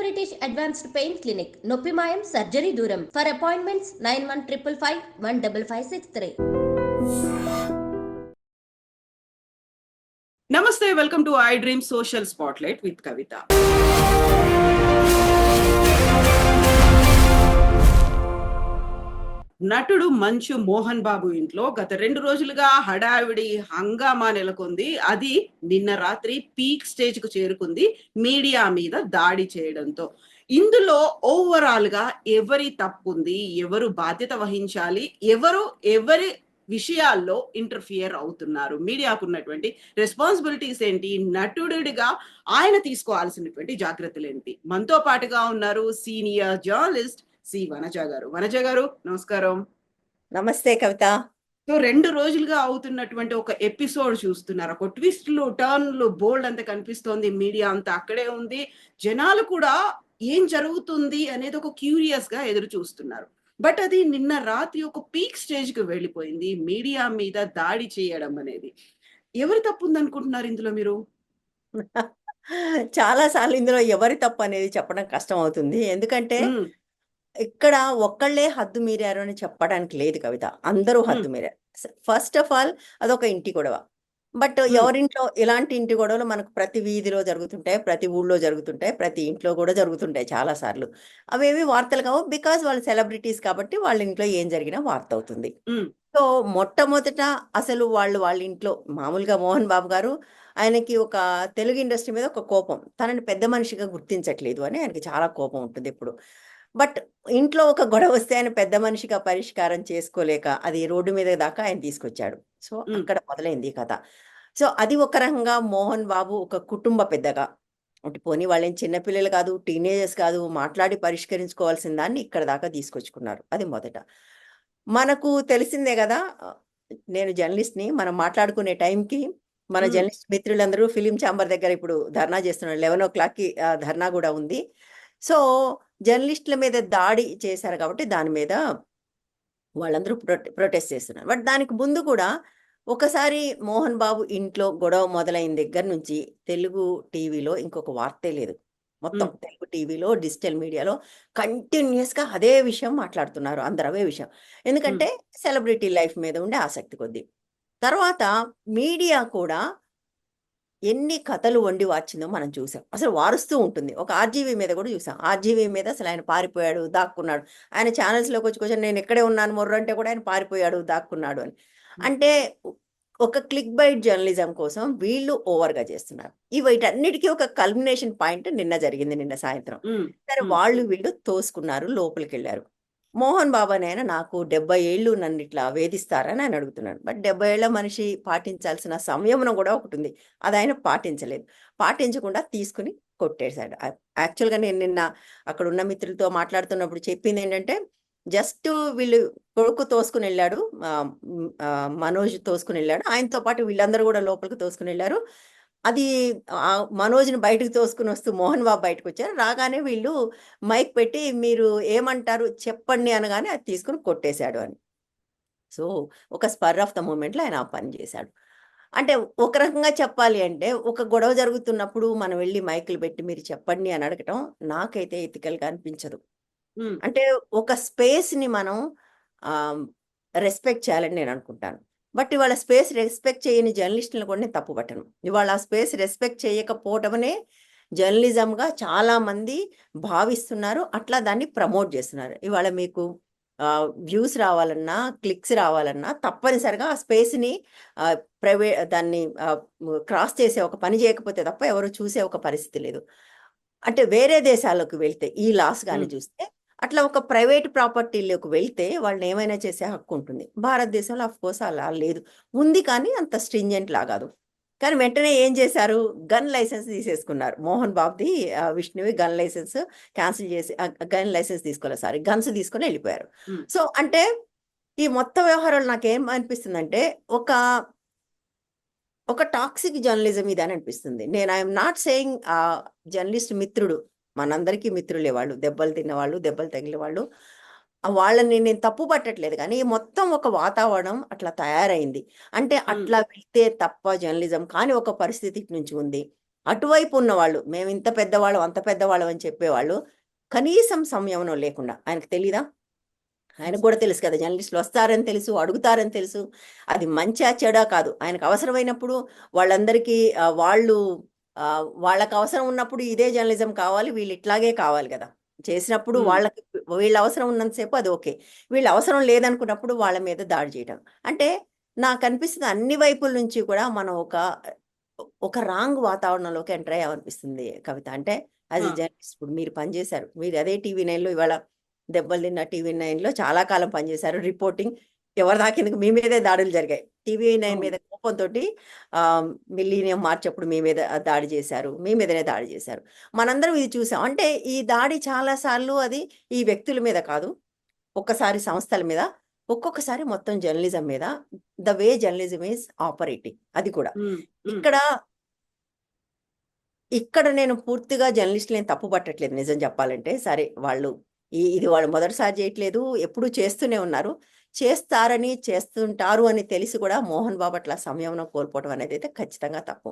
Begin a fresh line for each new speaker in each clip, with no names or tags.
British advanced pain clinic నొప్పి మాయం surgery దూరం ఫర్ అపాయింట్మెంట్స్ 9155515563.
నమస్తే, welcome to I dream social spotlight with Kavitha. నటుడు మంచు మోహన్ బాబు ఇంట్లో గత 2 రోజులుగా హడావిడి హంగామా నెలకొంది. అది నిన్న రాత్రి పీక్ స్టేజ్ కు చేరుకుంది మీడియా మీద దాడి చేయడంతో. ఇందులో ఓవరాల్ గా ఎవరి తప్పుంది, ఎవరు బాధ్యత వహించాలి, ఎవరి విషయాల్లో ఇంటర్ఫియర్ అవుతున్నారు, మీడియాకు ఉన్నటువంటి రెస్పాన్సిబిలిటీస్ ఏంటి, నటుడిగా ఆయన తీసుకోవాల్సినటువంటి జాగ్రత్తలు ఏంటి? మనతో పాటుగా ఉన్నారు సీనియర్ జర్నలిస్ట్ సి వనజ గారు. వనజ గారు, నమస్కారం.
నమస్తే కవిత.
సో 2 రోజులుగా అవుతున్నటువంటి ఒక ఎపిసోడ్ చూస్తున్నారు. ఒక ట్విస్ట్లు, టర్న్లు బోల్డ్ అంత కనిపిస్తోంది. మీడియా అంతా అక్కడే ఉంది. జనాలు కూడా ఏం జరుగుతుంది అనేది ఒక క్యూరియస్ గా ఎదురు చూస్తున్నారు. బట్ అది నిన్న రాత్రి ఒక పీక్ స్టేజ్ కి వెళ్ళిపోయింది. మీడియా మీద దాడి చేయడం అనేది ఎవరి తప్పు ఉంది అనుకుంటున్నారు ఇందులో మీరు?
చాలా సార్లు ఇందులో ఎవరి తప్పు అనేది చెప్పడం కష్టం అవుతుంది. ఎందుకంటే ఇక్కడ ఒక్కళ్ళే హద్దు మీరారు అని చెప్పడానికి లేదు కవిత. అందరూ హద్దు మీరారు. ఫస్ట్ ఆఫ్ ఆల్ అదొక ఇంటి గొడవ. బట్ ఎవరింట్లో ఇలాంటి ఇంటి గొడవలు మనకు ప్రతి వీధిలో జరుగుతుంటాయి, ప్రతి ఊళ్ళో జరుగుతుంటాయి, ప్రతి ఇంట్లో కూడా జరుగుతుంటాయి చాలా సార్లు. అవేవి వార్తలు కావు. బికాజ్ వాళ్ళు సెలబ్రిటీస్ కాబట్టి వాళ్ళ ఇంట్లో ఏం జరిగినా వార్త అవుతుంది. సో మొట్టమొదట అసలు వాళ్ళ ఇంట్లో మామూలుగా మోహన్ బాబు గారు, ఆయనకి ఒక తెలుగు ఇండస్ట్రీ మీద ఒక కోపం. తనని పెద్ద మనిషిగా గుర్తించట్లేదు అని ఆయనకి చాలా కోపం ఉంటుంది ఎప్పుడు. బట్ ఇంట్లో ఒక గొడవ వస్తే ఆయన పెద్ద మనిషిగా పరిష్కారం చేసుకోలేక అది రోడ్డు మీద దాకా ఆయన తీసుకొచ్చాడు. సో అక్కడ మొదలైంది ఈ కథ. సో అది ఒక రకంగా మోహన్ బాబు ఒక కుటుంబ పెద్దగా, అంటే పోనీ వాళ్ళేం చిన్నపిల్లలు కాదు, టీనేజర్స్ కాదు, మాట్లాడి పరిష్కరించుకోవాల్సిన దాన్ని ఇక్కడ దాకా తీసుకొచ్చుకున్నారు. అది మొదట. మనకు తెలిసిందే కదా, నేను జర్నలిస్ట్ని. మనం మాట్లాడుకునే టైంకి మన జర్నలిస్ట్ మిత్రులందరూ ఫిలిం ఛాంబర్ దగ్గర ఇప్పుడు ధర్నా చేస్తున్నారు. 11 o'clockకి ధర్నా కూడా ఉంది. సో జర్నలిస్టుల మీద దాడి చేశారు కాబట్టి దాని మీద వాళ్ళందరూ ప్రొటెస్ట్ చేస్తున్నారు. బట్ దానికి ముందు కూడా ఒకసారి మోహన్ బాబు ఇంట్లో గొడవ మొదలైన దగ్గర నుంచి తెలుగు టీవీలో ఇంకొక వార్తే లేదు. మొత్తం తెలుగు టీవీలో, డిజిటల్ మీడియాలో కంటిన్యూస్గా అదే విషయం మాట్లాడుతున్నారు అందరు, అవే విషయం. ఎందుకంటే సెలబ్రిటీ లైఫ్ మీద ఉండే ఆసక్తి కొద్దీ. తర్వాత మీడియా కూడా ఎన్ని కథలు వండి వాచిందో మనం చూసాం. అసలు వారుస్తూ ఉంటుంది. ఒక ఆర్జీవీ మీద కూడా చూసాం. ఆర్జీవీ మీద అసలు ఆయన పారిపోయాడు, దాక్కున్నాడు. ఆయన ఛానల్స్లోకి వచ్చి కొంచెం నేను ఎక్కడే ఉన్నాను మొర్రు అంటే కూడా ఆయన పారిపోయాడు, దాక్కున్నాడు అని. అంటే ఒక క్లిక్ బైట్ జర్నలిజం కోసం వీళ్ళు ఓవర్గా చేస్తున్నారు. వీటన్నిటికీ ఒక కల్మినేషన్ పాయింట్ నిన్న జరిగింది, నిన్న సాయంత్రం. సరే వాళ్ళు వీళ్ళు తోసుకున్నారు, లోపలికి వెళ్ళారు. మోహన్ బాబు అని ఆయన నాకు 70 ఏళ్ళు నన్ను ఇట్లా వేధిస్తారని ఆయన అడుగుతున్నాడు. బట్ 70 ఏళ్ల మనిషి పాటించాల్సిన సంయమనం కూడా ఒకటి ఉంది. అది ఆయన పాటించలేదు. పాటించకుండా తీసుకుని కొట్టేశాడు. యాక్చువల్గా నేను నిన్న అక్కడ ఉన్న మిత్రులతో మాట్లాడుతున్నప్పుడు చెప్పింది ఏంటంటే, జస్ట్ వీళ్ళు కొడుకు తోసుకుని వెళ్ళాడు, మనోజ్ తోసుకుని వెళ్ళాడు, ఆయనతో పాటు వీళ్ళందరూ కూడా లోపలికి తోసుకుని వెళ్ళారు. అది మనోజ్ని బయటకు తోసుకుని వస్తూ మోహన్ బాబు బయటకు వచ్చారు. రాగానే వీళ్ళు మైక్ పెట్టి మీరు ఏమంటారు చెప్పండి అనగానే అది తీసుకుని కొట్టేశాడు అని. సో ఒక స్పర్ ఆఫ్ ద మూమెంట్లో ఆయన ఆ పని చేశాడు. అంటే ఒక రకంగా చెప్పాలి అంటే, ఒక గొడవ జరుగుతున్నప్పుడు మనం వెళ్ళి మైకులు పెట్టి మీరు చెప్పండి అని అడగటం నాకైతే ఎథికల్గా అనిపించదు. అంటే ఒక స్పేస్ని మనం రెస్పెక్ట్ చేయాలని నేను అనుకుంటాను. బట్ ఇవాళ స్పేస్ రెస్పెక్ట్ చేయని జర్నలిస్టులను కూడా నేను తప్పు పట్టను. ఇవాళ ఆ స్పేస్ రెస్పెక్ట్ చేయకపోవటమనే జర్నలిజంగా చాలామంది భావిస్తున్నారు, అట్లా దాన్ని ప్రమోట్ చేస్తున్నారు. ఇవాళ మీకు వ్యూస్ రావాలన్నా, క్లిక్స్ రావాలన్నా తప్పనిసరిగా ఆ స్పేస్ని దాన్ని క్రాస్ చేసే ఒక పని చేయకపోతే తప్ప ఎవరు చూసే ఒక పరిస్థితి లేదు. అంటే వేరే దేశాలకు వెళ్తే ఈ లాస్ కానీ చూస్తే, అట్లా ఒక ప్రైవేట్ ప్రాపర్టీలోకి వెళ్తే వాళ్ళని ఏమైనా చేసే హక్కు ఉంటుంది. భారతదేశంలో అఫ్కోర్స్ అలా లేదు, ఉంది కానీ అంత స్ట్రింజెంట్ లాగాదు. కానీ వెంటనే ఏం చేశారు, గన్ లైసెన్స్ తీసేసుకున్నారు. మోహన్ బాబుది, విష్ణువి గన్ లైసెన్స్ క్యాన్సిల్ చేసి, గన్ లైసెన్స్ తీసుకోలేదు, సారీ గన్స్ తీసుకొని వెళ్ళిపోయారు. సో అంటే ఈ మొత్తం వ్యవహారాలు నాకేం అనిపిస్తుందంటే, ఒక టాక్సిక్ జర్నలిజం ఇది అని అనిపిస్తుంది. నేను ఐఎమ్ నాట్ సేయింగ్ జర్నలిస్ట్ మిత్రుడు, మనందరికీ మిత్రులే వాళ్ళు, దెబ్బలు తిన్నవాళ్ళు, దెబ్బలు తగిలిన వాళ్ళు, వాళ్ళని నేను తప్పు పట్టట్లేదు. కానీ మొత్తం ఒక వాతావరణం అట్లా తయారైంది. అంటే అట్లా వెళ్తే తప్ప జర్నలిజం కానీ ఒక పరిస్థితి నుంచి ఉంది. అటువైపు ఉన్నవాళ్ళు మేము ఇంత పెద్దవాళ్ళం అంత పెద్దవాళ్ళం అని చెప్పేవాళ్ళు కనీసం సంయమనం లేకుండా, ఆయనకు తెలీదా? ఆయనకు కూడా తెలుసు కదా, జర్నలిస్టులు వస్తారని తెలుసు, అడుగుతారని తెలుసు, అది మంచా చెడా కాదు. ఆయనకు అవసరమైనప్పుడు వాళ్ళందరికీ వాళ్ళకి అవసరం ఉన్నప్పుడు ఇదే జర్నలిజం కావాలి, వీళ్ళు ఇట్లాగే కావాలి కదా చేసినప్పుడు. వాళ్ళకి వీళ్ళ అవసరం ఉన్నంతసేపు అది ఓకే, వీళ్ళ అవసరం లేదనుకున్నప్పుడు వాళ్ళ మీద దాడి చేయడం అంటే నాకు అనిపిస్తుంది అన్ని వైపుల నుంచి కూడా మనం ఒక రాంగ్ వాతావరణంలోకి ఎంటర్ అయ్యామనిపిస్తుంది కవిత. అంటే యాజ్ ఎ జర్నలిస్ట్ ఇప్పుడు మీరు పనిచేశారు, మీరు అదే టీవీ9లో ఇవాళ దెబ్బలు తిన్న టీవీ9లో చాలా కాలం పనిచేశారు, రిపోర్టింగ్ ఎవరి దాకేందుకు మీ మీదే దాడులు జరిగాయి. టీవీ9 మీద కోపంతో మిలీనియం మార్చప్పుడు మీ మీద దాడి చేశారు, మీ మీదనే దాడి చేశారు. మనందరం ఇది చూసాం. అంటే ఈ దాడి చాలా సార్లు అది ఈ వ్యక్తుల మీద కాదు, ఒక్కసారి సంస్థల మీద, ఒక్కొక్కసారి మొత్తం జర్నలిజం మీద, the way journalism is operating. అది కూడా ఇక్కడ నేను పూర్తిగా జర్నలిస్టులు తప్పు పట్టట్లేదు నిజం చెప్పాలంటే. సరే ఇది వాళ్ళు మొదటిసారి చేయట్లేదు, ఎప్పుడు చేస్తూనే ఉన్నారు, చేస్తారని చేస్తుంటారు అని తెలిసి కూడా మోహన్ బాబు అట్లా సంయమనం కోల్పోవడం అనేది అయితే ఖచ్చితంగా తప్పు.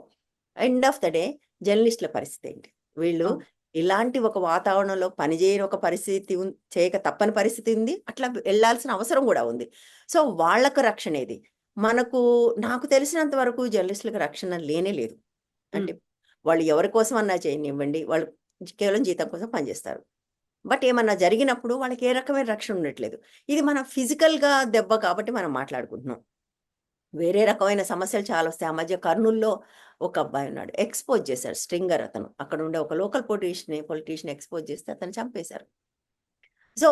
ఎండ్ ఆఫ్ ద డే జర్నలిస్టుల పరిస్థితి ఏంటి? వీళ్ళు ఇలాంటి ఒక వాతావరణంలో పనిచేయని ఒక పరిస్థితి చేయక తప్పని పరిస్థితి ఉంది, అట్లా వెళ్ళాల్సిన అవసరం కూడా ఉంది. సో వాళ్లకు రక్షణ ఏది? నాకు తెలిసినంత వరకు జర్నలిస్టులకు రక్షణ లేనే లేదు. అంటే వాళ్ళు ఎవరి కోసం అన్నా చేయనివ్వండి, వాళ్ళు కేవలం జీతం కోసం పనిచేస్తారు. బట్ ఏమన్నా జరిగినప్పుడు వాళ్ళకి ఏ రకమైన రక్షణ ఉండట్లేదు. ఇది మన ఫిజికల్గా దెబ్బ కాబట్టి మనం మాట్లాడుకుంటున్నాం. వేరే రకమైన సమస్యలు చాలా వస్తాయి. ఆ మధ్య కర్నూల్లో ఒక అబ్బాయి ఉన్నాడు, ఎక్స్పోజ్ చేశారు, స్ట్రింగర్ అతను. అక్కడ ఉండే ఒక లోకల్ పొలిటీషియన్ ఎక్స్పోజ్ చేస్తే అతను చంపేశారు. సో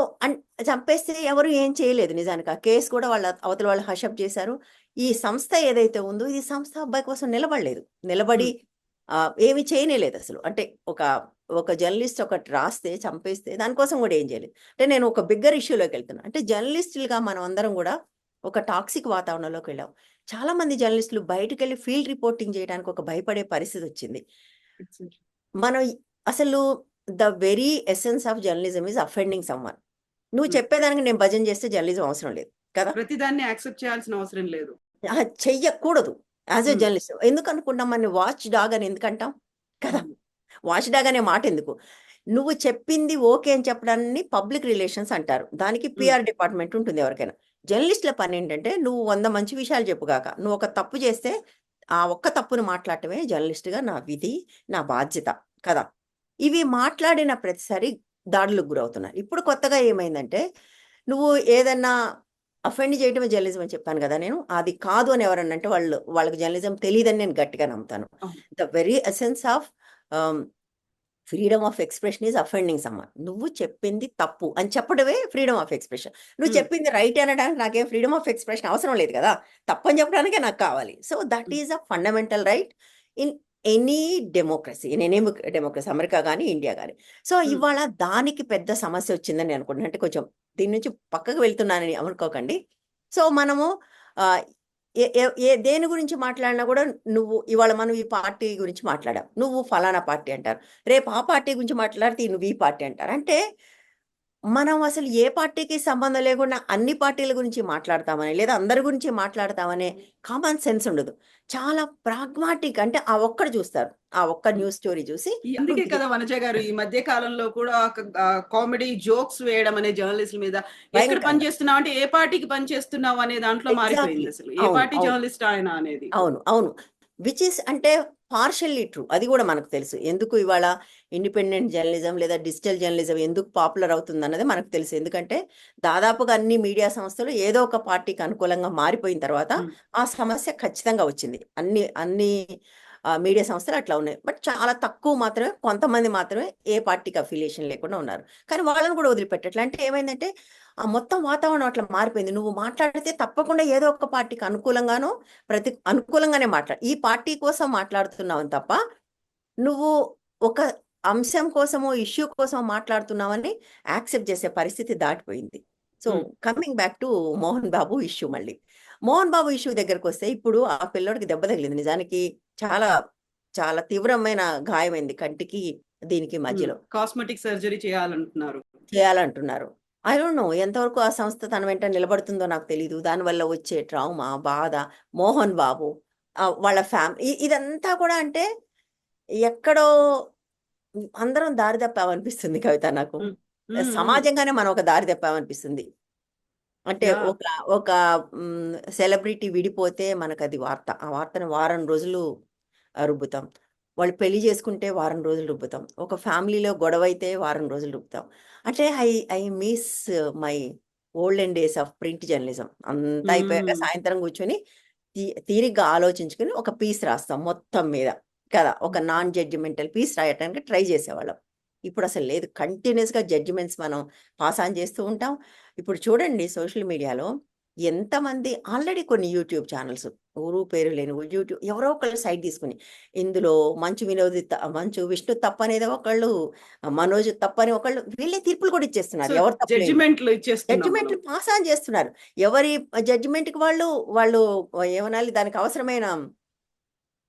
చంపేస్తే ఎవరు ఏం చేయలేదు నిజానికి. ఆ కేసు కూడా అవతల వాళ్ళు హషప్ చేశారు. ఈ సంస్థ ఏదైతే ఉందో ఈ సంస్థ అబ్బాయి కోసం నిలబడి ఏమి చేయలేదు అసలు. అంటే ఒక జర్నలిస్ట్ ఒకటి రాస్తే చంపేస్తే దానికోసం కూడా ఏం చేయలేదు. అంటే నేను ఒక బిగ్గర్ ఇష్యూలోకి వెళ్తున్నా. అంటే జర్నలిస్టులుగా మనం అందరం కూడా ఒక టాక్సిక్ వాతావరణంలోకి వెళ్ళాం. చాలా మంది జర్నలిస్టులు బయటకు వెళ్ళి ఫీల్డ్ రిపోర్టింగ్ చేయడానికి ఒక భయపడే పరిస్థితి వచ్చింది. మనం అసలు the very essence of journalism is offending someone. నువ్వు చెప్పేదానికి నేను భజన చేస్తే జర్నలిజం అవసరం లేదు కదా,
ప్రతిదాన్ని యాక్సెప్ట్ చేయాల్సిన అవసరం లేదు,
చెయ్యకూడదు యాజ్ ఎ జర్నలిస్ట్. ఎందుకు అనుకుంటాం మన వాచ్ డాగ్ అని ఎందుకంటాం కదా? వాచ్ డాగ్ అనే మాట ఎందుకు? నువ్వు చెప్పింది ఓకే అని చెప్పడాన్ని పబ్లిక్ రిలేషన్స్ అంటారు, దానికి పిఆర్ డిపార్ట్మెంట్ ఉంటుంది ఎవరికైనా. జర్నలిస్టుల పని ఏంటంటే నువ్వు 100 మంచి విషయాలు చెప్పుగాక నువ్వు ఒక తప్పు చేస్తే ఆ ఒక్క తప్పును మాట్లాడటమే జర్నలిస్ట్గా నా విధి, నా బాధ్యత కదా. ఇవి మాట్లాడిన ప్రతిసారి దాడులకు గురవుతున్నారు. ఇప్పుడు కొత్తగా ఏమైందంటే నువ్వు ఏదన్నా అఫెండ్ చేయటమే జర్నలిజం అని చెప్పాను కదా నేను, అది కాదు అని ఎవరన్నా అంటే వాళ్ళకి జర్నలిజం తెలియదని నేను గట్టిగా నమ్ముతాను. The very essence of freedom of expression is offending someone. నువ్వు చెప్పింది తప్పు అని చెప్పడమే ఫ్రీడమ్ ఆఫ్ ఎక్స్ప్రెషన్. నువ్వు చెప్పింది రైట్ అనడానికి నాకేం ఫ్రీడమ్ ఆఫ్ ఎక్స్ప్రెషన్ అవసరం లేదు కదా, తప్పని చెప్పడానికే నాకు కావాలి. So that is a fundamental right in any democracy, democracy America కానీ ఇండియా కానీ. సో ఇవాళ దానికి పెద్ద సమస్య వచ్చిందని అనుకుంటున్నాను. అంటే కొంచెం దీని నుంచి పక్కకు వెళ్తున్నానని అనుకోకండి. సో మనము దేని గురించి మాట్లాడినా కూడా ఇవాళ మనం ఈ పార్టీ గురించి మాట్లాడాం, నువ్వు ఫలానా పార్టీ అంటారు, రేపు ఆ పార్టీ గురించి మాట్లాడితే నువ్వు ఈ పార్టీ అంటారు. అంటే మనం అసలు ఏ పార్టీకి సంబంధం లేకుండా అన్ని పార్టీల గురించి మాట్లాడతామని లేదా అందరి గురించి మాట్లాడతామనే కామన్ సెన్స్ ఉండదు. చాలా ప్రాగ్మాటిక్, అంటే ఆ ఒక్కడు చూస్తారు, ఆ ఒక్క న్యూస్ స్టోరీ చూసి.
అందుకే కదా వనజ గారు ఈ మధ్య కాలంలో కూడా కామెడీ జోక్స్ వేయడం అనే జర్నలిస్ట్ మీద, ఎక్కడ పని చేస్తున్నావు అంటే ఏ పార్టీకి పని చేస్తున్నావు అనే దాంట్లో మారిపోయింది అసలు, ఏ పార్టీ జర్నలిస్ట్ ఆయన అనేది.
అవును విచ్ ఇస్ అంటే పార్షల్లీ ట్రూ. అది కూడా మనకు తెలుసు. ఎందుకు ఇవాళ ఇండిపెండెంట్ జర్నలిజం లేదా డిజిటల్ జర్నలిజం ఎందుకు పాపులర్ అవుతుంది అన్నది మనకు తెలుసు. ఎందుకంటే దాదాపుగా అన్ని మీడియా సంస్థలు ఏదో ఒక పార్టీకి అనుకూలంగా మారిపోయిన తర్వాత ఆ సమస్య ఖచ్చితంగా వచ్చింది. అన్ని మీడియా సంస్థలు అట్లా ఉన్నాయి. బట్ చాలా తక్కువ మాత్రమే, కొంతమంది మాత్రమే ఏ పార్టీకి అఫిలియేషన్ లేకుండా ఉన్నారు. కానీ వాళ్ళని కూడా వదిలిపెట్టట్లే. అంటే ఏమైందంటే ఆ మొత్తం వాతావరణం అట్లా మారిపోయింది. నువ్వు మాట్లాడితే తప్పకుండా ఏదో ఒక పార్టీకి అనుకూలంగానో అనుకూలంగానే ఈ పార్టీ కోసం మాట్లాడుతున్నావని తప్ప నువ్వు ఒక అంశం కోసమో ఇష్యూ కోసం మాట్లాడుతున్నావని యాక్సెప్ట్ చేసే పరిస్థితి దాటిపోయింది. So coming back to Mohan Babu issue, మళ్ళీ మోహన్ బాబు ఇష్యూ దగ్గరకు వస్తే ఇప్పుడు ఆ పిల్లోడికి దెబ్బ తగిలింది. నిజానికి చాలా చాలా తీవ్రమైన గాయమైంది కంటికి దీనికి మధ్యలో.
కాస్మెటిక్ సర్జరీ
చేయాలంటున్నారు. ఐ డోంట్ నో ఎంతవరకు ఆ సంస్థ తన వెంట నిలబడుతుందో నాకు తెలీదు. దానివల్ల వచ్చే ట్రామా, బాధ, మోహన్ బాబు వాళ్ళ ఫ్యామిలీ, ఇదంతా కూడా అంటే ఎక్కడో అందరం దారి తప్పామనిపిస్తుంది కవిత నాకు.
ఉమ్, ఉమ్, ఉమ్.
సమాజంగానే మనం ఒక దారి తప్పామనిపిస్తుంది. అంటే
యా
ఒక ఒక సెలబ్రిటీ విడిపోతే మనకు అది వార్త. ఆ వార్తను వారం రోజులు రుబ్బుతాం. వాళ్ళు పెళ్లి చేసుకుంటే వారం రోజులు రుబ్బుతాం. ఒక ఫ్యామిలీలో గొడవ అయితే వారం రోజులు రుబ్బుతాం. అంటే I miss my olden days of print journalism. అంతా అయిపోయాక
ఉమ్,
సాయంత్రం కూర్చొని తీరిగ్గా ఆలోచించుకుని ఒక పీస్ రాస్తాం మొత్తం మీద కదా. ఒక నాన్ జడ్జిమెంటల్ పీస్ రాయటానికి ట్రై చేసేవాళ్ళం. ఇప్పుడు అసలు లేదు. కంటిన్యూస్గా జడ్జిమెంట్స్ మనం పాస్ ఆన్ చేస్తూ ఉంటాం. ఇప్పుడు చూడండి సోషల్ మీడియాలో ఎంతమంది ఆల్రెడీ కొన్ని యూట్యూబ్ ఛానల్స్ ఊరు పేరు లేని యూట్యూబ్ ఎవరో ఒకళ్ళు సైడ్ తీసుకుని ఇందులో మంచు విష్ణు తప్పనేది ఒకళ్ళు, మనోజ్ తప్పని ఒకళ్ళు, వీళ్ళే తీర్పులు కూడా ఇచ్చేస్తున్నారు
సో
ఎవరు తప్పలేదు.
జడ్జిమెంట్లు ఇచ్చేస్తున్నాం మనం.
జడ్జిమెంట్లు పాస్ ఆన్ చేస్తున్నారు. ఎవరి జడ్జిమెంట్కి వాళ్ళు వాళ్ళు ఏమనాలి, దానికి అవసరమైన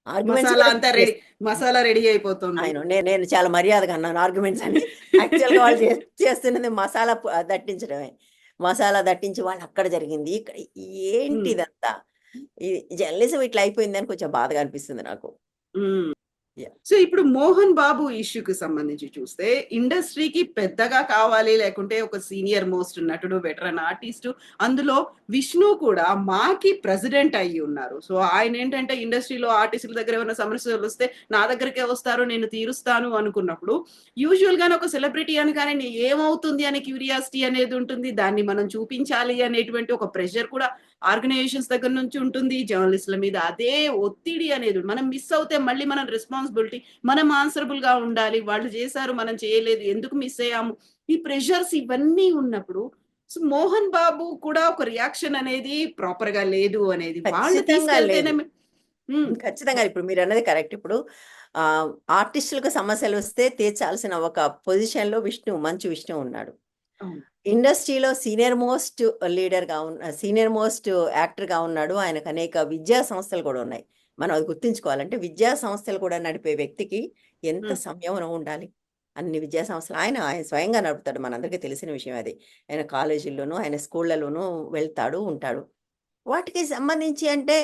ఆర్గ్యుమెంట్స్
మసాలా
కూడా
అంతా రెడీ,
చేస్తున్నారు.
మసాలా రెడీ అయిపోతుంది.
నేను చాలా మర్యాదగా అన్నాను ఆర్గ్యుమెంట్స్ అని. యాక్చువల్గా వాళ్ళు చేస్తున్నది మసాలా దట్టించడమే. మసాలా దట్టించి వాళ్ళు అక్కడ జరిగింది ఇక్కడ ఏంటి
ఉమ్,
ఇదంతా. ఈ జర్నలిజం ఇట్లా అయిపోయిందని కొంచెం బాధగా అనిపిస్తుంది నాకు.
ఉమ్.
Yeah.
సో ఇప్పుడు మోహన్ బాబు ఇష్యూకి సంబంధించి చూస్తే ఇండస్ట్రీకి పెద్దగా కావాలి, లేకుంటే ఒక సీనియర్ మోస్ట్ నటుడు, వెటరన్ ఆర్టిస్టు, అందులో విష్ణు కూడా మాకి ప్రెసిడెంట్ అయ్యి ఉన్నారు. సో ఆయన ఏంటంటే ఇండస్ట్రీలో ఆర్టిస్టుల దగ్గర ఏమైనా సమస్యలు వస్తే నా దగ్గరికే వస్తారు, నేను తీరుస్తాను అనుకున్నప్పుడు యూజువల్ గానే ఒక సెలబ్రిటీ అనగానే ఏమవుతుంది అనే క్యూరియాసిటీ అనేది ఉంటుంది, దాన్ని మనం చూపించాలి అనేటువంటి ఒక ప్రెషర్ కూడా ఆర్గనైజేషన్స్ దగ్గర నుంచి ఉంటుంది, జర్నలిస్టుల మీద అదే ఒత్తిడి అనేది. మనం మిస్ అవుతే మళ్ళీ మనం రెస్పాన్సిబిలిటీ, మనం ఆన్సరబుల్ గా ఉండాలి, వాళ్ళు చేశారు మనం చేయలేదు, ఎందుకు మిస్ అయ్యాము, ఈ ప్రెషర్స్ ఇవన్నీ ఉన్నప్పుడు సో మోహన్ బాబు కూడా ఒక రియాక్షన్ అనేది ప్రాపర్ గా లేదు అనేది వాళ్ళు
ఖచ్చితంగా
తీసుకెళ్తేనే.
లేదు. ఖచ్చితంగా ఇప్పుడు మీరు అన్నది కరెక్ట్. ఇప్పుడు ఆర్టిస్టులకు సమస్యలు వస్తే తీర్చాల్సిన ఒక పొజిషన్లో మంచు విష్ణు ఉన్నాడు.
అవును.
ఇండస్ట్రీలో సీనియర్ మోస్ట్ యాక్టర్గా ఉన్నాడు. ఆయనకు అనేక విద్యా సంస్థలు కూడా ఉన్నాయి. మనం అది గుర్తుంచుకోవాలంటే విద్యా సంస్థలు కూడా నడిపే వ్యక్తికి ఎంత
ఉమ్,
సంయమనం ఉండాలి. అన్ని విద్యా సంస్థలు ఆయన స్వయంగా నడుపుతాడు. మనందరికీ తెలిసిన విషయం అది. ఆయన కాలేజీల్లోనూ ఆయన స్కూళ్ళలోనూ వెళ్తాడు ఉంటాడు. వాటికి సంబంధించి అంటే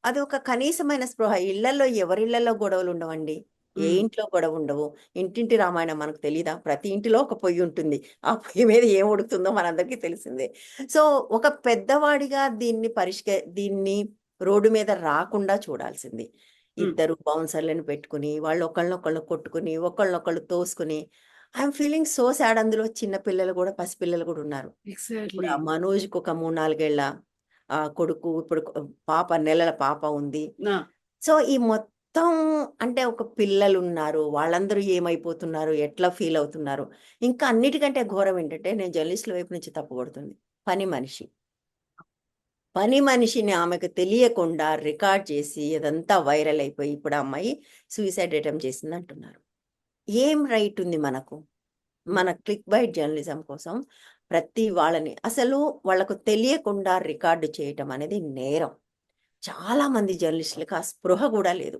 అది ఒక కనీసమైన స్పృహ. ఇళ్లలో ఎవరిళ్లలో గొడవలు ఉండవండి. ఏ
ఉమ్,
ఇంట్లో గొడవ ఉండవు. ఇంటింటి రామాయణం మనకు తెలీదా? ప్రతి ఇంటిలో ఒక పొయ్యి ఉంటుంది. ఆ పొయ్యి మీద ఏం ఉడుకుతుందో మనందరికీ తెలిసిందే. సో ఒక పెద్దవాడిగా దీన్ని రోడ్డు మీద రాకుండా చూడాల్సింది.
ఉమ్.
ఇద్దరు బౌన్సర్లను పెట్టుకుని వాళ్ళు ఒకళ్ళనొకళ్ళు కొట్టుకుని ఒకళ్ళనొకళ్ళు తోసుకుని ఐఎమ్ ఫీలింగ్ సో సాడ్. అందులో చిన్న పిల్లలు కూడా, పసిపిల్లలు కూడా ఉన్నారు. ఇప్పుడు
ఎగ్జాక్ట్లీ.
ఆ మనోజ్కి ఒక 3-4 ఏళ్ల కొడుకు, ఇప్పుడు నెలల పాప ఉంది. సో ఈ మొత్తం అంటే ఒక పిల్లలున్నారు. వాళ్ళందరూ ఏమైపోతున్నారు? ఎట్లా ఫీల్ అవుతున్నారు? ఇంకా అన్నిటికంటే ఘోరం ఏంటంటే నేను జర్నలిస్టుల వైపు నుంచి తప్పుపడుతుంది. పని మనిషి. పని మనిషిని ఆమెకు తెలియకుండా రికార్డ్ చేసి అదంతా వైరల్ అయిపోయి ఇప్పుడు ఆ అమ్మాయి సూసైడ్ అటెంప్ట్ చేసింది అంటున్నారు. ఏం రైట్ ఉంది మనకు? మన క్లిక్ బైట్ జర్నలిజం కోసం ప్రతి వాళ్ళని అసలు వాళ్ళకు తెలియకుండా రికార్డు చేయటం అనేది నేరం. చాలా మంది జర్నలిస్టులకు ఆ స్పృహ కూడా లేదు.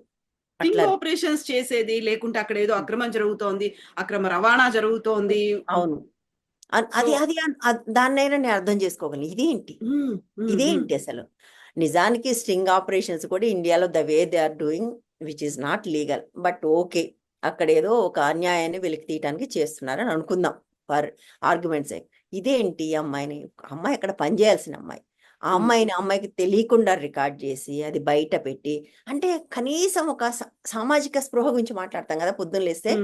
టింగ్
అట్లా
ఆపరేషన్స్ చేసేది, లేకుంటే అక్కడ ఏదో అక్రమం జరుగుతోంది, అక్రమ రవాణా జరుగుతోంది.
అవును.
సో
అది అది దాన్నైనా నేను అర్థం చేసుకోగలను. ఇదేంటి అసలు? నిజానికి స్ట్రింగ్ ఆపరేషన్స్ కూడా ఇండియాలో the way they are doing which is not legal. But okay, అక్కడ ఏదో ఒక అన్యాయాన్ని వెలికి తీయటానికి చేస్తున్నారని అనుకుందాం ఫర్ ఆర్గ్యుమెంట్స్. ఇదేంటి అమ్మాయి అక్కడ పనిచేయాల్సిన అమ్మాయి. ఆ అమ్మాయికి తెలియకుండా రికార్డ్ చేసి అది బయట పెట్టి, అంటే కనీసం ఒక సామాజిక స్పృహ గురించి మాట్లాడతాం కదా పొద్దున్న లేస్తే.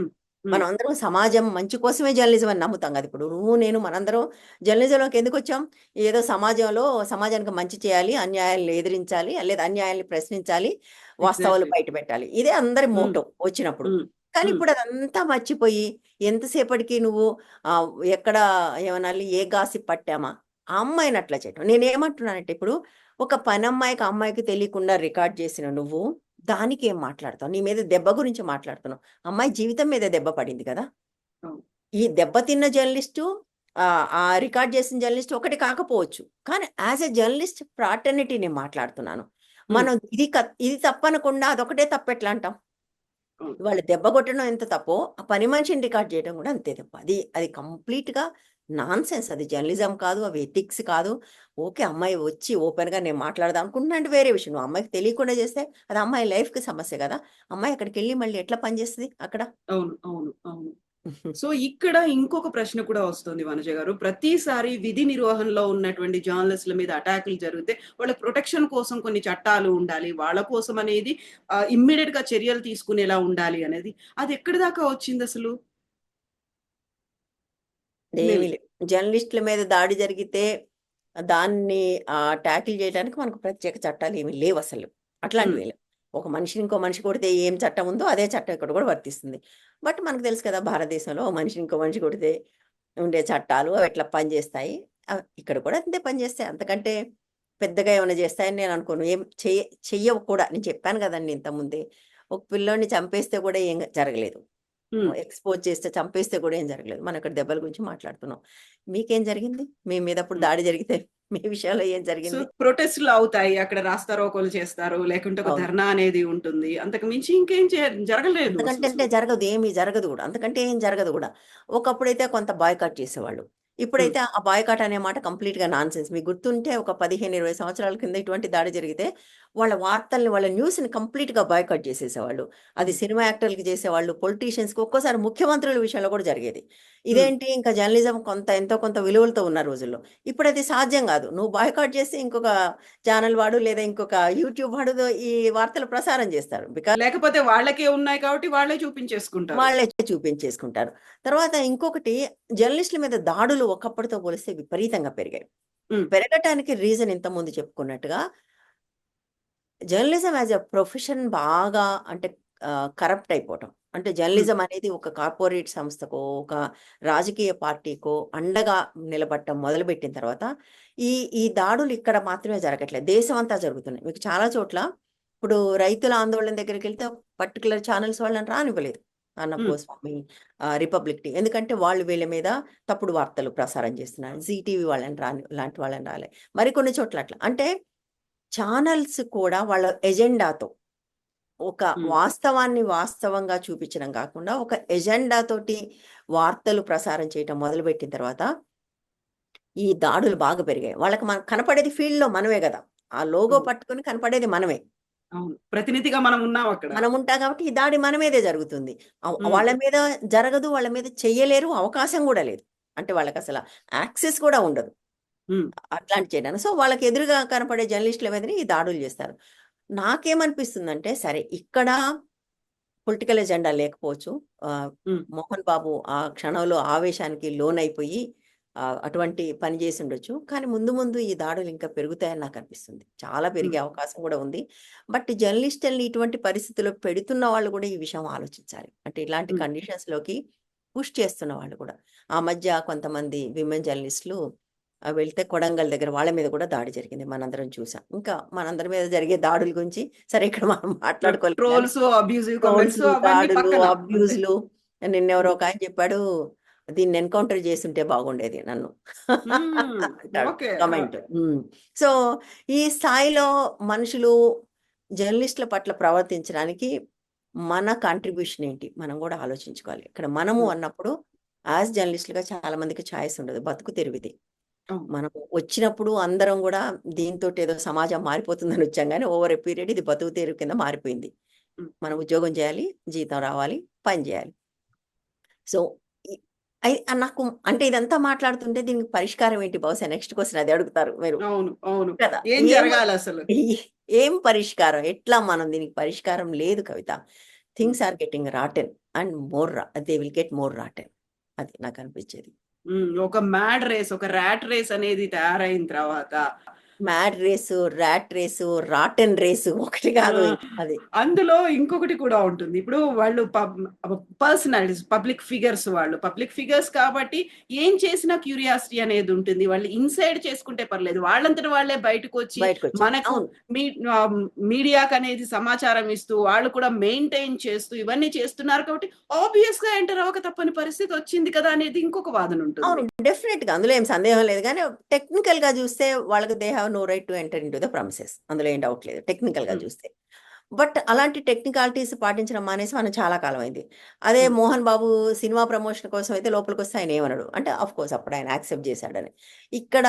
మనం అందరం సమాజం మంచి కోసమే జర్నలిజం అని నమ్ముతాం కదా. ఇప్పుడు నువ్వు నేను మనందరం జర్నలిజంలోకి ఎందుకు వచ్చాం? ఏదో సమాజానికి మంచి చేయాలి, అన్యాయాలను ఎదిరించాలి, లేదా అన్యాయాన్ని ప్రశ్నించాలి, వాస్తవాలు బయట పెట్టాలి. ఇదే అందరి మోటో వచ్చినప్పుడు. కానీ ఇప్పుడు అదంతా మర్చిపోయి ఎంతసేపటికి నువ్వు ఎక్కడ ఏమనాలి, ఏ గాసిప్ పట్టామా ఆ అమ్మాయిని అట్లా చేయటం. నేనేమంటున్నానంటే ఇప్పుడు ఒక అమ్మాయికి తెలియకుండా రికార్డ్ చేసిన నువ్వు దానికి ఏం మాట్లాడతావు? నీ మీద దెబ్బ గురించి మాట్లాడుతున్నావు. అమ్మాయి జీవితం మీద దెబ్బ పడింది కదా. ఈ దెబ్బతిన్న జర్నలిస్టు ఆ రికార్డ్ చేసిన జర్నలిస్ట్ ఒకటి కాకపోవచ్చు. కానీ యాజ్ ఎ జర్నలిస్ట్ ఫ్రాటర్నిటీ నేను మాట్లాడుతున్నాను. మనం ఇది తప్పనకుండా అదొకటే తప్పు ఎట్లా అంటాం? వాళ్ళు దెబ్బ కొట్టడం ఎంత తప్పో ఆ పని మనిషిని రికార్డ్ చేయడం కూడా అంతే తప్పు. అది కంప్లీట్‌గా నాన్సెన్స్. అది జర్నలిజం కాదు, అవి ఎథిక్స్ కాదు. ఓకే, అమ్మాయి వచ్చి ఓపెన్గా నేను మాట్లాడదాం అనుకుంటున్నా అంటే వేరే విషయం. నువ్వు అమ్మాయికి తెలియకుండా చేస్తే అది అమ్మాయి లైఫ్కి సమస్య కదా. అమ్మాయి అక్కడికి వెళ్ళి మళ్ళీ ఎట్లా పనిచేస్తుంది అక్కడ?
అవును, అవును, అవును. సో ఇక్కడ ఇంకొక ప్రశ్న కూడా వస్తుంది వనజ గారు. ప్రతిసారి విధి నిర్వహణలో ఉన్నటువంటి జర్నలిస్టుల మీద అటాకులు జరిగితే వాళ్ళ ప్రొటెక్షన్ కోసం కొన్ని చట్టాలు ఉండాలి, వాళ్ళ కోసం అనేది ఇమ్మీడియట్ గా చర్యలు తీసుకునేలా ఉండాలి అనేది, అది ఎక్కడి దాకా వచ్చింది అసలు?
ఏమీ లేదు. జర్నలిస్టుల మీద దాడి జరిగితే దాన్ని ట్యాకిల్ చేయడానికి మనకు ప్రత్యేక చట్టాలు ఏమీ లేవు అసలు. అట్లాంటివి లేవు. ఒక మనిషిని ఇంకో మనిషి కొడితే ఏం చట్టం ఉందో అదే చట్టం ఇక్కడ కూడా వర్తిస్తుంది. బట్ మనకు తెలుసు కదా, భారతదేశంలో ఓ మనిషిని ఇంకో మనిషి కొడితే ఉండే చట్టాలు అవి ఎట్లా పనిచేస్తాయి. ఇక్కడ కూడా అంతే పనిచేస్తాయి. అంతకంటే పెద్దగా ఏమైనా చేస్తాయని నేను అనుకోను. ఏం చెయ్యవు కూడా. నేను చెప్పాను కదండి ఇంతకుముందే. ఒక పిల్లోడిని చంపేస్తే కూడా ఏం జరగలేదు. ఎక్స్పోజ్ చేస్తే చంపేస్తే కూడా ఏం జరగలేదు. మనం ఇక్కడ దెబ్బల గురించి మాట్లాడుతున్నాం. మీకేం జరిగింది? మీ మీద అప్పుడు దాడి జరిగితే మీ విషయంలో ఏం
సో
జరిగింది?
ప్రొటెస్ట్లు అవుతాయి, అక్కడ రాస్తారోకోలు చేస్తారు, లేకుంటే ఒక
అవును.
ధర్నా అనేది ఉంటుంది. అంతకు మించి ఇంకేం జరగలేదు
అంతకంటే
అసలు.
జరగదు. ఏమీ జరగదు కూడా. అంతకంటే ఏం జరగదు కూడా. ఒకప్పుడైతే కొంత బాయ్‌కాట్ చేసేవాళ్ళు. ఇప్పుడైతే ఆ బాయ్‌కాట్ అనే మాట కంప్లీట్‌గా నాన్‌సెన్స్. మీకు గుర్తుంటే ఒక 15, 20 సంవత్సరాల కింద ఇటువంటి దాడి జరిగితే వాళ్ళ వార్తల్ని, వాళ్ళ న్యూస్‌ని కంప్లీట్‌గా బాయ్‌కాట్ చేసేసేవాళ్ళు. అది సినిమా యాక్టర్‌లకి చేసేవాళ్ళు, పొలిటీషియన్స్‌కి, ఒక్కోసారి ముఖ్యమంత్రుల విషయంలో కూడా జరిగేది. ఇదేంటి ఇంకా జర్నలిజం ఎంతో కొంత విలువలతో ఉన్న రోజుల్లో. ఇప్పుడది సాధ్యం కాదు. నువ్వు బాయ్‌కాట్ చేస్తే ఇంకొక ఛానల్ వాడు లేదా ఇంకొక యూట్యూబ్ వాడు ఈ వార్తలు ప్రసారం చేస్తారు. బికాజ్
లేకపోతే వాళ్ళకే ఉన్నాయి కాబట్టి వాళ్ళే చూపించేసుకుంటారు.
వాళ్ళే చూపించేసుకుంటారు. తర్వాత ఇంకొకటి, జర్నలిస్టుల మీద దాడులు ఒకప్పటితో పోలిస్తే విపరీతంగా పెరిగాయి.
ఉమ్,
పెరగటానికి రీజన్ ఇంతకుముందు చెప్పుకున్నట్టుగా జర్నలిజం యాజ్ ఎ ప్రొఫెషన్ బాగా అంటే కరప్ట్ అయిపోవటం. అంటే
ఉమ్,
జర్నలిజం అనేది ఒక కార్పొరేట్ సంస్థకో, ఒక రాజకీయ పార్టీకో అండగా నిలబడటం మొదలుపెట్టిన తర్వాత ఈ ఈ దాడులు ఇక్కడ మాత్రమే జరగట్లేదు. దేశమంతా జరుగుతున్నాయి. మీకు చాలా చోట్ల ఇప్పుడు రైతుల ఆందోళన దగ్గరికెళ్తే పర్టిక్యులర్ ఛానల్స్ వాళ్ళని రానివ్వలేదు. అర్నబ్
ఉమ్,
గోస్వామి, రిపబ్లిక్ టీవీ. ఎందుకంటే వాళ్ళు వీళ్ళ మీద తప్పుడు వార్తలు ప్రసారం చేస్తున్నారు. జీ టీవీ వాళ్ళని లాంటి వాళ్ళని రాలే. మరికొన్ని చోట్ల అట్లా. అంటే ఛానల్స్ కూడా వాళ్ళ ఎజెండాతో ఒక
ఉమ్.
వాస్తవాన్ని వాస్తవంగా చూపించడం కాకుండా, ఒక ఎజెండాతోటి వార్తలు ప్రసారం చేయటం మొదలుపెట్టిన తర్వాత ఈ దాడులు బాగా పెరిగాయి. వాళ్ళకి మనకు కనపడేది ఫీల్డ్‌లో మనమే గదా. ఆ లోగో
అవును,
పట్టుకొని కనపడేది మనమే.
అవును. ప్రతినిధిగా మనం ఉన్నాం అక్కడ.
మనం ఉంటాం కాబట్టి ఈ దాడి మన మీదే జరుగుతుంది.
ఉమ్,
వాళ్ళ మీద జరగదు, వాళ్ళ మీద చెయ్యలేరు, అవకాశం గూడా లేదు. అంటే వాళ్ళకసల యాక్సెస్ కూడా ఉండదు.
ఉమ్,
అట్లాంటి చేయడానికి. సో, వాళ్ళకి ఎదురుగా కనపడే జర్నలిస్టుల మీదనే ఈ దాడులు చేస్తారు. నాకేమనిపిస్తుందంటే, సరే ఇక్కడ పొలిటికల్ ఎజెండా లేకపోవచ్చు.
ఉమ్,
మోహన్ బాబు ఆ క్షణంలో ఆవేశానికి లోనైపోయి అటువంటి పని చేసి ఉండొచ్చు. కానీ ముందు ముందు ఈ దాడులు ఇంకా పెరుగుతాయని నాకనిపిస్తుంది. చాలా
ఉమ్,
పెరిగే అవకాశం కూడా ఉంది. బట్ జర్నలిస్టుల్ని ఇటువంటి పరిస్థితుల్లో పెడుతున్న వాళ్ళు కూడా ఈ విషయం ఆలోచించాలి. అంటే ఇలాంటి
ఉమ్.
కండిషన్స్‌లోకి పుష్ చేస్తున్న వాళ్ళు కూడా. ఆ మధ్య కొంతమంది విమెన్ జర్నలిస్టులు వెళ్తే కొడంగల్ దగ్గర వాళ్ళ మీద కూడా దాడి జరిగింది. మనందరం చూసాం. ఇంకా మనందరి మీద జరిగే దాడుల గురించి సరే ఇక్కడ మనం మాట్లాడుకోలేం గానీ,
ట్రోల్స్, అబ్యూజివ్ కామెంట్స్
ట్రోల్స్‌లు,
అవన్నీ
దాడులు,
పక్కన అంతే.
అబ్యూజ్‌లు. నిన్నెవరో
ఉమ్,
ఒకాయన చెప్పాడు, "దీన్ని ఎన్‌కౌంటర్ చేసుంటే బాగుండేది నన్ను"
ఉమ్,
అంటాడు
ఓకే.
కామెంట్. సో, ఈ స్థాయిలో మనుషులు జర్నలిస్టుల పట్ల ప్రవర్తించడానికి మన కాంట్రిబ్యూషన్ ఏంటి? మనం కూడా ఆలోచించుకోవాలి. ఇక్కడ మనము
ఉమ్,
అన్నప్పుడు యాస్ జర్నలిస్ట్‌లుగా చాలా మందికి చాయిస్ ఉండదు. బతుకు తెరువిది.
అవును.
మనం వచ్చినప్పుడు అందరం గూడా దీనితోటేదో సమాజం మారిపోతుందని వచ్చాం గానీ, ఓవర్ ఎ పీరియడ్ ఇది బతుకు తెరువు కింద మారిపోయింది.
ఉమ్.
మనం ఉద్యోగం చేయాలి, జీతం రావాలి, పని జేయాలి. సో, ఇ నాకు అంటే ఇదంతా మాట్లాడుతుంటే దీనికి పరిష్కారం ఏంటి? బహుశా నెక్స్ట్ క్వెషన్ అదే అడుగుతారు మీరు
అవును, అవును.
కదా!
ఏం
ఏం
జరగాలసలు?
ఏం పరిష్కారం? ఎట్లా మనం దీనికి పరిష్కారం లేదు Kavitha.
Um,
things are getting rotten and they will get more rotten. అది నాకనిపించేది.
ఒక మ్యాడ్ రేస్, ఒక ర్యాట్ రేస్ అనేది తయారైన తర్వాత
mad race, rat race, rotten race ఒకటి
ఆ!
కాదు అది.
అందులో ఇంకొకటి కూడా ఉంటుంది. ఇప్పుడు వాళ్ళు పర్సనాలిటీస్, పబ్లిక్ ఫిగర్స్ వాళ్ళు. పబ్లిక్ ఫిగర్స్ కాబట్టి ఏం చేసినా క్యూరియాసిటీ అనేది ఉంటుంది. వాళ్ళు ఇన్సైడ్ చేసుకుంటే పర్లేదు. వాళ్ళంతట వాళ్ళే బయటకొచ్చి
బయటకొచ్చారు.
మనకు
అవును.
మీ మీడియాకనేది సమాచారం ఇస్తూ, వాళ్ళు కూడా మెయింటైన్ చేస్తూ ఇవన్నీ చేస్తున్నారు కాబట్టి ఆబ్వియస్‌గా ఎంటర్ అవ్వక తప్పని పరిస్థితి వచ్చింది కదా అనేది ఇంకొక వాదన ఉంటుంది.
అవును. డెఫినెట్‌గా అందులో ఏం సందేహం లేదు గానీ, టెక్నికల్‌గా జూస్తే వాళ్ళకి they have no right to enter into the premises. అందులో ఏం డౌట్ లేదు టెక్నికల్‌గా
హ్మ్.
జూస్తే. బట్ అలాంటి టెక్నికాలిటీస్ పాటించడం మానేసి మనం చాలా కాలం అయింది. అదే
ఉమ్,
మోహన్ బాబు సినిమా ప్రమోషన్ కోసం అయితే లోపలికి వస్తే ఆయన ఏమనడు, అంటే ఆఫ్ కోర్స్ అప్పుడు ఆయన యాక్సెప్ట్ చేశాడని. ఇక్కడ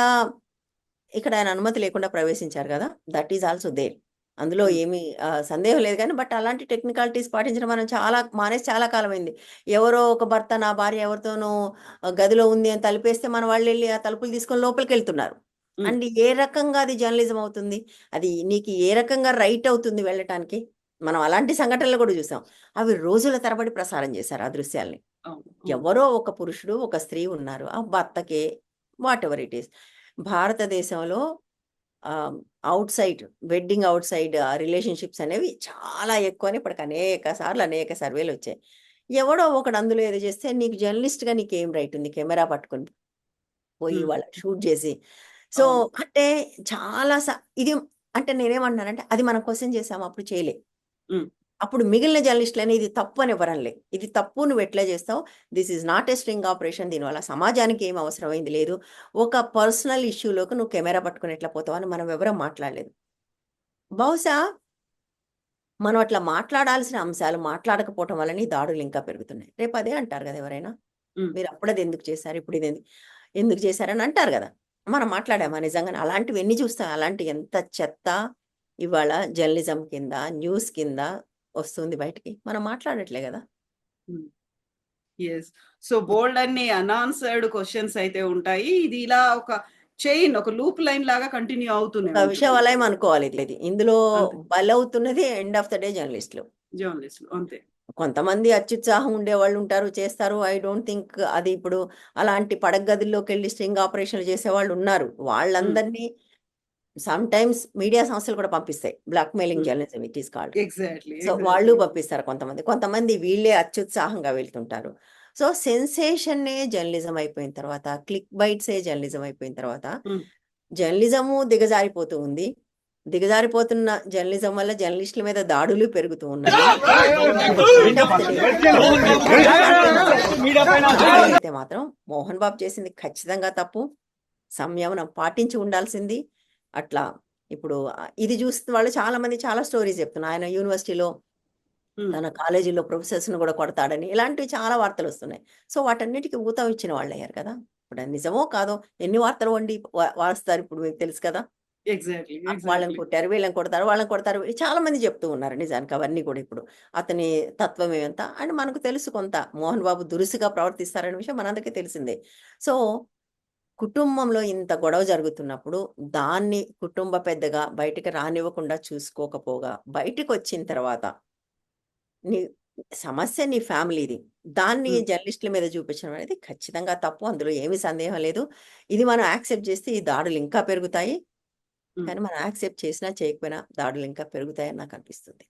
ఇక్కడ ఆయన అనుమతి లేకుండా ప్రవేశించారు కదా, దట్ ఈజ్ ఆల్సో దేర్. అందులో
ఉమ్,
ఏమీ సందేహం లేదు కానీ, బట్ అలాంటి టెక్నికాలిటీస్ పాటించడం మనం చాలా మానేసి చాలా కాలం అయింది. ఎవరో ఒక భర్త నా భార్య ఎవరితోనో గదిలో ఉంది అని తలుపేస్తే మన వాళ్ళు వెళ్ళి ఆ తలుపులు తీసుకొని లోపలికి వెళ్తున్నారు.
ఉమ్,
అండ్ ఏ రకంగా అది జర్నలిజం అవుతుంది? అది నీకు ఏ రకంగా రైట్ అవుతుంది వెళ్ళటానికి? మనం అలాంటి సంఘటనలు కూడా చూసాం. అవి రోజుల తరబడి ప్రసారం చేశారు ఆ దృశ్యాల్ని.
అవును, అవును.
ఎవరో ఒక పురుషుడు ఒక స్త్రీ ఉన్నారు, ఆ భర్తకే వాట్ ఎవర్ ఇట్ ఈస్. భారతదేశంలో out side wedding out side relationships అనేవి చాలా ఎక్కువ అని ఇప్పటికి అనేక సార్లు అనేక సర్వేలు వచ్చాయి. ఎవడో ఒకడు అందులో ఏదో చేస్తే నీకు జర్నలిస్ట్గా నీకేం రైట్ ఉంది కెమెరా పట్టుకుని పోయి
ఉమ్,
వాళ్ళ షూట్ చేసి? సో
అవును.
అంటే చాలా ఇది అంటే నేనేమంటున్నానంటే అది మనం క్వశ్చన్ చేసాము, అప్పుడు చేయలే.
ఉమ్,
అప్పుడు మిగిలిన జర్నలిస్టులని ఇది తప్పు అని ఎవరనలే. ఇది తప్పు, నువ్వు ఎట్లా చేస్తావు, this is not a string operation, దీనివల్ల సమాజానికి ఏం అవసరమైంది లేదు, ఒక పర్సనల్ ఇష్యూలోకి నువ్వు కెమెరా పట్టుకుని ఎట్లా పోతావు అని మనం ఎవరం మాట్లాడలేదు. బహుశా మనం అట్లా మాట్లాడాల్సిన అంశాలు మాట్లాడకపోవటం వల్లనే ఈ దాడులు ఇంకా పెరుగుతున్నాయి. రేపు అదే అంటారు కదా ఎవరైనా,
ఉమ్.
మీరు అప్పుడది ఎందుకు చేశారు, ఇప్పుడు ఇది ఎందుకు చేశారని అంటారు కదా. మనం మాట్లాడామా నిజంగానే? అలాంటివి ఎన్ని చూస్తాం, అలాంటి ఎంత చెత్త ఇవాళ జర్నలిజం కింద న్యూస్ కింద వస్తుంది బయటికి, మనం మాట్లాడట్లే కదా.
ఎస్. సో బోల్డ్ అన్ని అన్ఆన్సర్డ్ క్వశ్చన్స్ అయితే ఉంటాయి. ఇది ఇలా ఒక చైన్, ఒక లూప్ లైన్ లాగా కంటిన్యూ అవుతూనే
ఒక విషయం
ఉంటుంది.
వలయం అనుకోవాలి ఇది. ఇందులో
అంతే.
బలవుతున్నది ఎండ్ ఆఫ్ ద డే జర్నలిస్టులు.
జర్నలిస్టులు అంతే.
కొంతమంది అత్యుత్సాహం ఉండేవాళ్ళు ఉంటారు, చేస్తారు. ఐ డోంట్ థింక్ అది ఇప్పుడు అలాంటి పడగదిల్లోకి వెళ్ళి స్ట్రింగ్ ఆపరేషన్లు చేసేవాళ్ళు ఉన్నారు. వాళ్ళందరినీ సమ్ టైమ్స్ మీడియా సంస్థలు కూడా పంపిస్తాయి. Blackmailing journalism it is called.
Exactly,
so వాళ్ళు పంపిస్తారు కొంతమంది. కొంతమంది వీళ్ళే అత్యుత్సాహంగా వెళ్తుంటారు. సో సెన్సేషన్నే జర్నలిజం అయిపోయిన తర్వాత, క్లిక్ బైట్సే జర్నలిజం అయిపోయిన తర్వాత జర్నలిజము దిగజారిపోతూ ఉంది. దిగజారిపోతున్న జర్నలిజం వల్ల జర్నలిస్టుల మీద దాడులు పెరుగుతూ ఉన్నాయి. అయితే మాత్రం మోహన్ బాబు చేసింది ఖచ్చితంగా తప్పు. సంయమనం పాటించి ఉండాల్సింది. అట్లా ఇప్పుడు ఇది చూస్తున్న వాళ్ళు చాలా మంది చాలా స్టోరీస్ చెప్తున్నారు. ఆయన యూనివర్సిటీలో తన కాలేజీలో ప్రొఫెసర్స్‌ని కూడా కొడతాడని, ఇలాంటివి చాలా వార్తలు వస్తున్నాయి. సో వాటన్నిటికి ఊతం ఇచ్చిన వాళ్ళయ్యారు కదా. ఇప్పుడు అది నిజమో కాదో ఎన్ని వార్తలు వండి వారుస్తారు ఇప్పుడు మీకు తెలుసు కదా.
ఎగ్జాక్ట్లీ,
వాళ్ళని కొట్టారు, వీళ్ళని కొడతారు, వాళ్ళని కొడతారు, చాలా మంది చెప్తూ ఉన్నారు నిజానికి అవన్నీ కూడా. ఇప్పుడు అతని తత్వం ఏమంతా అని మనకు తెలుసు కొంత. మోహన్ బాబు దురుసుగా ప్రవర్తిస్తారనే విషయం మనందరికీ తెలిసిందే. సో కుటుంబంలో ఇంత గొడవ జరుగుతున్నప్పుడు దాన్ని కుటుంబ పెద్దగా బయటికి రానివ్వకుండా చూసుకోకపోగా, బయటికి వచ్చిన తర్వాత నీ సమస్య నీ ఫ్యామిలీది, దాన్ని జర్నలిస్టుల మీద చూపించడం అనేది ఖచ్చితంగా తప్పు. అందులో ఏమీ సందేహం లేదు. ఇది మనం యాక్సెప్ట్ చేస్తే ఈ దాడులు ఇంకా పెరుగుతాయి. కానీ మనం యాక్సెప్ట్ చేసినా చేయకపోయినా దాడులు ఇంకా పెరుగుతాయని నాకు అనిపిస్తుంది.